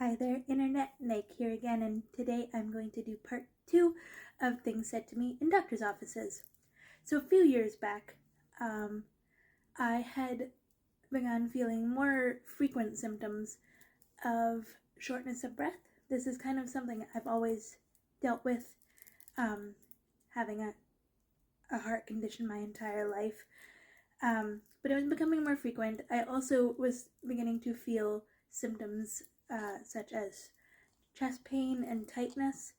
Hi there, Internet. Nick here again, and today I'm going to do part 2 of things said to me in doctor's offices. So a few years back, I had begun feeling more frequent symptoms of shortness of breath. This is kind of something I've always dealt with, having a heart condition my entire life. But it was becoming more frequent. I also was beginning to feel symptoms such as chest pain and tightness,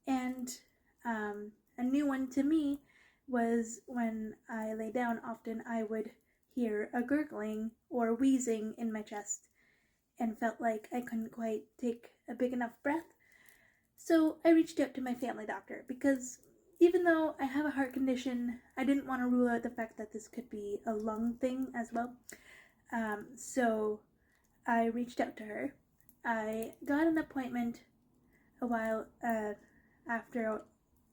and a new one to me was when I lay down, often I would hear a gurgling or wheezing in my chest and felt like I couldn't quite take a big enough breath. So I reached out to my family doctor because even though I have a heart condition, I didn't want to rule out the fact that this could be a lung thing as well. So I reached out to her. I got an appointment a while after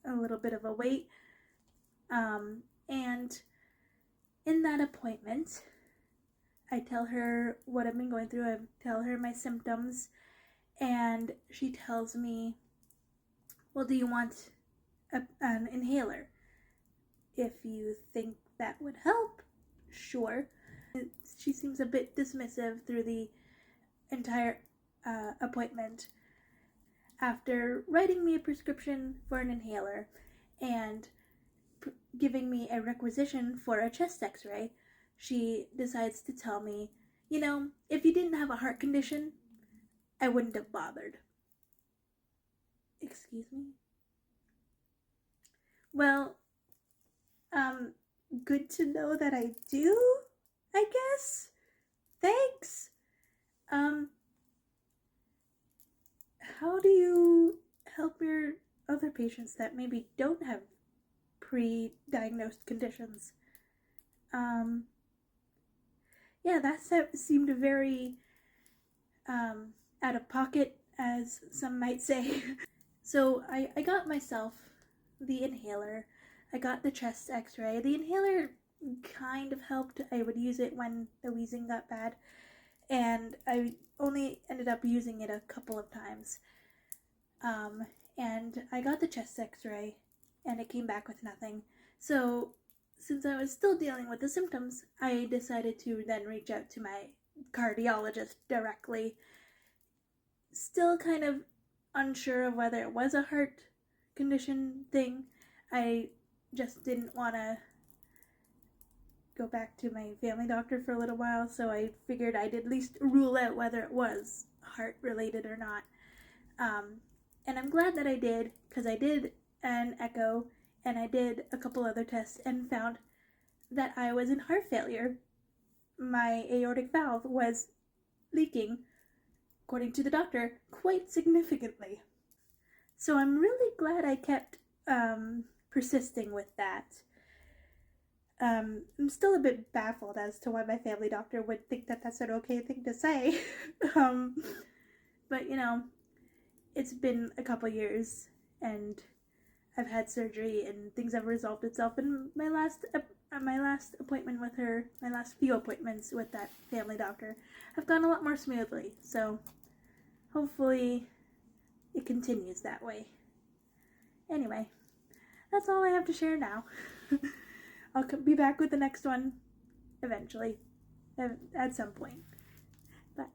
a little bit of a wait, and in that appointment, I tell her what I've been going through. I tell her my symptoms, and she tells me, well, do you want an inhaler? If you think that would help, sure. She seems a bit dismissive through the entire appointment. After writing me a prescription for an inhaler and giving me a requisition for a chest x-ray, she decides to tell me, you know, if you didn't have a heart condition, I wouldn't have bothered. Excuse me? Well, good to know that I do, I guess. Thanks. How do you help your other patients that maybe don't have pre-diagnosed conditions? Yeah, that seemed very out of pocket, as some might say. So I got myself the inhaler. I got the chest x-ray. The inhaler kind of helped. I would use it when the wheezing got bad, and I only ended up using it a couple of times. And I got the chest x-ray, and it came back with nothing. So since I was still dealing with the symptoms, I decided to then reach out to my cardiologist directly. Still kind of unsure of whether it was a heart condition thing. I just didn't want to go back to my family doctor for a little while, so I figured I'd at least rule out whether it was heart related or not. And I'm glad that I did, because I did an echo and I did a couple other tests and found that I was in heart failure. My aortic valve was leaking, according to the doctor, quite significantly. So I'm really glad I kept persisting with that. I'm still a bit baffled as to why my family doctor would think that that's an okay thing to say. But you know, it's been a couple years and I've had surgery and things have resolved itself. And my last appointment with her, my last few appointments with that family doctor, have gone a lot more smoothly. So hopefully it continues that way. Anyway, that's all I have to share now. I'll be back with the next one eventually, at some point. Bye.